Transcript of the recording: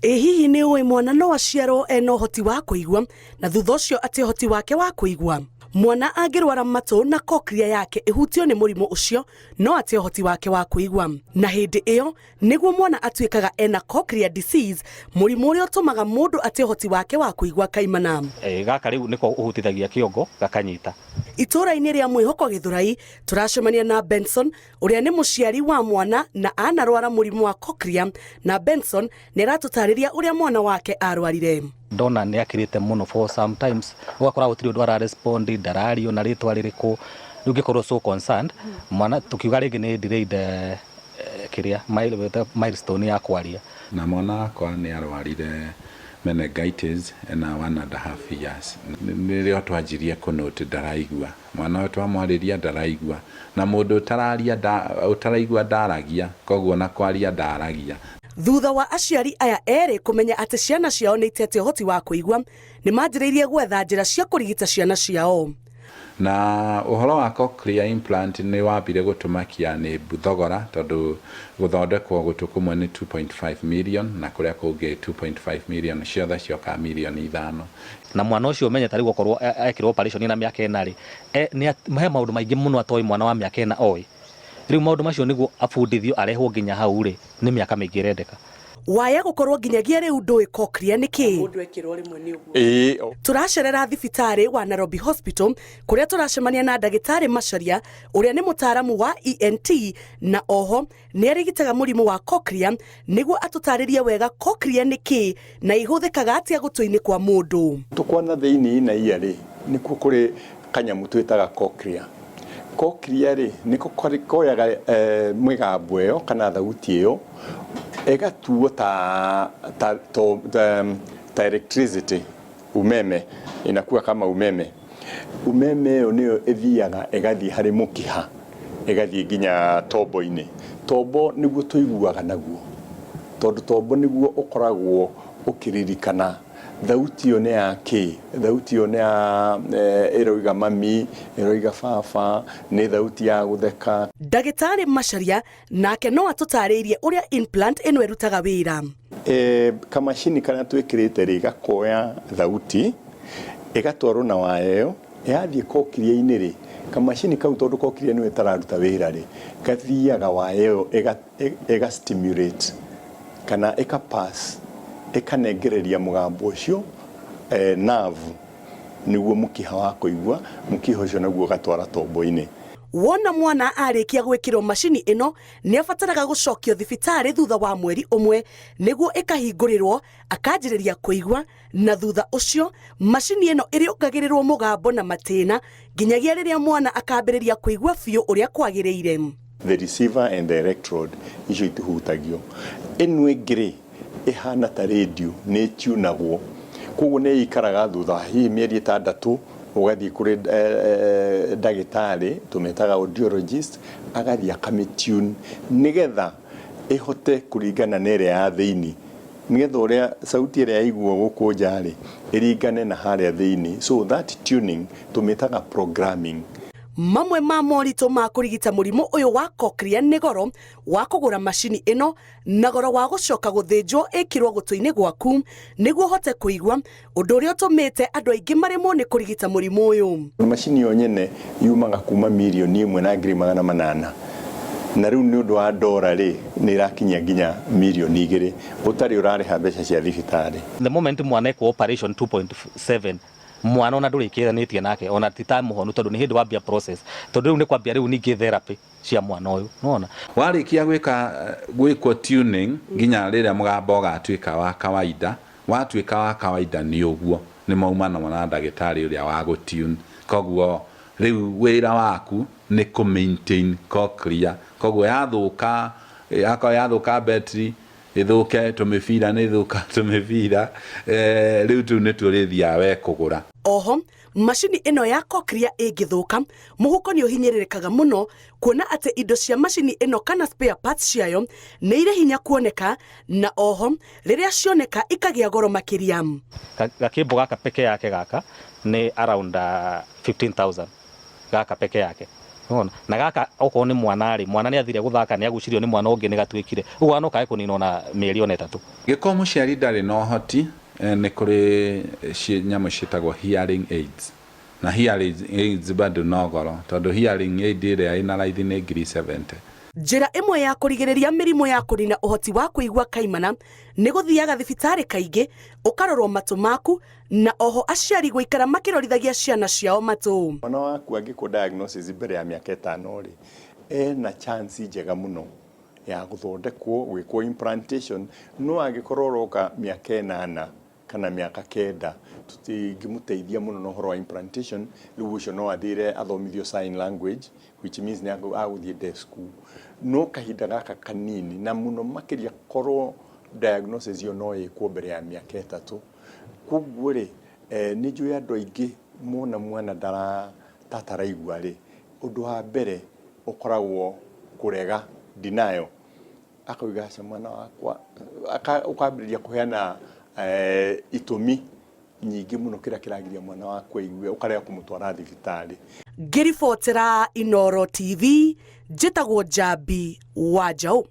Hihi nĩ ũĩ mwana no aciarwo ena ũhoti wa kũigua na thutha ũcio atĩ ũhoti wake wa kũigua? Mwana angĩrwara matũ na cochlear yake ĩhutio nĩ mũrimũ ũcio no atĩ ũhoti wake wa kũigua. Na hĩndĩ ĩyo nĩguo mwana atuĩkaga ena cochlear disease, mũrimũ ũrĩa ũtũmaga mũndũ atĩ ũhoti wake wa kũigua kaimana. Gaka rĩu nĩko ũhutithagia kĩongo gakanyita. Itũra-inĩ rĩa Mwĩhoko Gĩthũrai turacemania na Benson ũrĩa nĩ mũciari wa mwana na anarwara mũrimũ wa cochlear, na Benson nĩ aratũtarĩria ũrĩa mwana wake arwarire. Ndona nĩ akirĩte mũno for sometimes ũgakora gũtirĩ ũndũ ararespond, ndarario na rĩtwa rĩrĩkũ, rĩu ngĩkorwo so concerned mwana tukiuga rĩngĩ nĩ delayed kĩrĩa milestone ya kwaria. Na mwana wakwa nĩ arwarire meningitis na 1.5 years. Nĩrĩo twanjirie kũnote ndaraigua. Mwana ũyũ twamwarĩria ndaraigua, na mũndũ ũtaraigua ndaragia, koguo na kwaria ndaragia. Thutha wa aciari aya erĩ kũmenya atĩ ciana ciao nĩ itete ũhoti wa kũigua, nĩ manjĩrĩirie gwetha njĩra cia kũrigita ciana ciao. Na ũhoro wa cochlear implant nĩ wambire gũtũmakia nĩ thogora, tondũ gũthondekwo gũtũ kũmwe nĩ 2.5 million na kũrĩa kũngĩ 2.5 million, ciothe cioka mirioni 5. Na mwana ũcio ũmenye tarĩ gũkorwo ekirwo operation na mĩaka 4 rĩ, nĩ he maũndũ maingĩ mũno atoĩ mwana wa mĩaka 4 oĩ. Rĩu maũndũ macio nĩguo abundithio arehwo nginya hau rĩ, nĩ mĩaka mĩingĩ rendeka. Waya gũkorwo nginyagia rĩu ndũĩ cochlear nĩkĩ? Mũndũ ekirwo rĩmwe nĩ ũguo. Tũracerera thibitarĩ wa Nairobi Hospital kũrĩa tũracemania na ndagĩtarĩ Macharia ũrĩa nĩ mũtaaramu wa ENT, na oho nĩ arigitaga mũrimũ wa cochlear nĩguo atũtarĩrie wega cochlear nĩkĩ na ihũthĩkaga atĩa gũtũ-inĩ kwa mũndũ. Tũkwana thĩinĩ na iya rĩ, nĩkuo kũrĩ kanyamũ twĩtaga cochlear. Cochlear rĩ nĩko koyaga mĩgambo ĩyo kana thauti ĩyo egatuo ta electricity, umeme, inakuwa kama umeme. Umeme ĩyo nĩyo ĩthiaga ĩgathiĩ harĩ mũkiha, ĩgathiĩ nginya tombo-inĩ. Tombo nĩguo tũiguaga naguo, tondũ tombo nĩguo ũkoragwo ũkĩririkana thauti ĩyo nĩ ya kĩ, thauti ĩyo nĩ ya ĩroiga mami, ĩroiga baba, nĩ thauti ya gũtheka. Ndagĩtarĩ Macharia nake no atũtarĩirie ũrĩa implant ĩno ĩrutaga wĩra. Kamacini kana twĩkĩrĩte rĩ gakoya thauti, ĩgatwarwo na waya ĩyo, yathiĩ cochlear-inĩ rĩ, kamacini kau tondũ cochlear nĩyo ĩtararuta wĩra rĩ, gathiaga waya ĩyo ĩga-stimulate kana ĩka-pass, ĩkanengereria mũgambo ũcio nerve nĩguo mũkiha wa kũigua, mũkiha ũcio naguo gatwara tombo-inĩ. Wona mwana arĩkia gwĩkĩrwo macini ĩno nĩ abataraga gũcokio thibitarĩ thutha wa mweri ũmwe nĩguo ĩkahingũrĩrwo akanjĩrĩria kũigua, na thutha ũcio macini ĩno ĩrĩongagĩrĩrwo mũgambo na matĩna nginyagia rĩrĩa mwana akambĩrĩria kũigua biũ ũrĩa kwagĩrĩire. The receiver and the electrode icio itihutagio. Ĩno ĩngĩ ihana ta radio nĩ tunagwo, koguo nĩ ikaraga thutha hihi mĩeri 6 ũgathiĩ kũrĩ ndagĩtarĩ tũmetaga audiologist, agathiĩ akamĩtune nĩgetha ĩhote kũringana na ĩrĩa ya thĩinĩ, nĩgetha ũrĩa sauti ĩrĩa yaiguo gũkũ nja rĩ ĩringane na harĩa thĩinĩ. So that tuning tũmetaga programming. Mamwe ma moritũ ma kũrigita mũrimũ ũyũ wa cochlear nĩ goro wa kũgũra macini ĩno na goro wa gũcoka gũthĩnjwo ĩkĩrwo gũtũ-inĩ gwaku nĩguo hote kũigua, ũndũ ũrĩa ũtũmĩte andũ aingĩ maremwo nĩ kũrigita mũrimũ ũyũ. Macini ĩyo nyene yumaga kuma 1,180,000 na rĩu nĩ ũndũ wa ndora rĩ nĩ irakinyia nginya 2,000,000 ũtarĩ ũrarĩha mbeca cia thibitarĩ. The moment mwana ekwo operation 2.7 mwana ona ndũrĩkĩranĩtie nake ona titamũhonu, tondũ nĩ hĩndĩ wambia process, tondũ rĩu nĩ kwambia rĩu ningĩ therapy cia mwana ũyũ. Nona warĩkia gwĩkwo tuning nginya rĩrĩa mũgambo ũgatuĩka wa kawaida, watuĩka wa kawaida nĩ ũguo nĩ maumana na ndagĩtarĩ ũrĩa wa gũtune. Koguo rĩu wĩra waku nĩ kũ maintain cochlear, koguo yathũka battery ithũke tũmĩbira nĩ ithũka tũmĩbira, rĩu tu nĩ tũrĩthia we kũgũra. Oho macini ĩno ya cochlear ĩngĩthũka mũhuko nĩ ũhinyĩrĩrĩkaga mũno, kuona atĩ indo cia macini ĩno kana spare parts ciayo nĩ irĩ hinya kuoneka, na oho rĩrĩa cioneka ikagĩa goro makĩria. Gakĩmbo gaka peke yake gaka nĩ around 15,000 gaka peke yake. Ona na gaka okorwo ni mwana nĩ athire guthaka nĩ agucirio nĩ mwana ũngĩ nĩ gatwĩkire ũguo ano kae kũninwo na mĩeri ona 3 gĩko mũciari ndarĩ na ũhoti nĩ kũrĩ nyamũ ciĩtagwo hearing aids na hearing aids bado no goro tondũ hearing aid ĩrĩa ĩna raithi nĩ 70. Njĩra ĩmwe ya kũrigĩrĩria mĩrimũ ya kũnina ũhoti wa kũigua kaimana nĩ gũthiaga thibitarĩ kaingĩ ũkarorwo matũ maku na oho aciari gũikara makĩrorithagia ciana ciao matũ. Mwana waku angĩkwo diagnosis mbere ya mĩaka 5 rĩ ena chance njega mũno ya gũthondekwo gwĩkwo implantation no angĩkorwo ũroka mĩaka 8 kana mĩaka 9 tũtingĩmũteithia mũno na ũhoro wa implantation rĩu ũcio no athire athomithio sign language which means nĩ agũthiĩ deaf school no kahinda gaka kanini na mũno makĩria korwo diagnosis yo no ĩkwo mbere ya mĩaka 3 koguo rĩ nĩ njũĩ andũ aingĩ mona mwana tataraigua rĩ ũndũ wa mbere ũkoragwo kũrega denial akauga mwana wakwa ukambĩrĩria kũheana itũmi nyingĩ mũno kĩrĩa kĩragiria mwana waku aigue ũkarega kũmũtwara thibitarĩ. Ngĩribotera Inooro TV njĩtagwo Njambi Wanjaũ.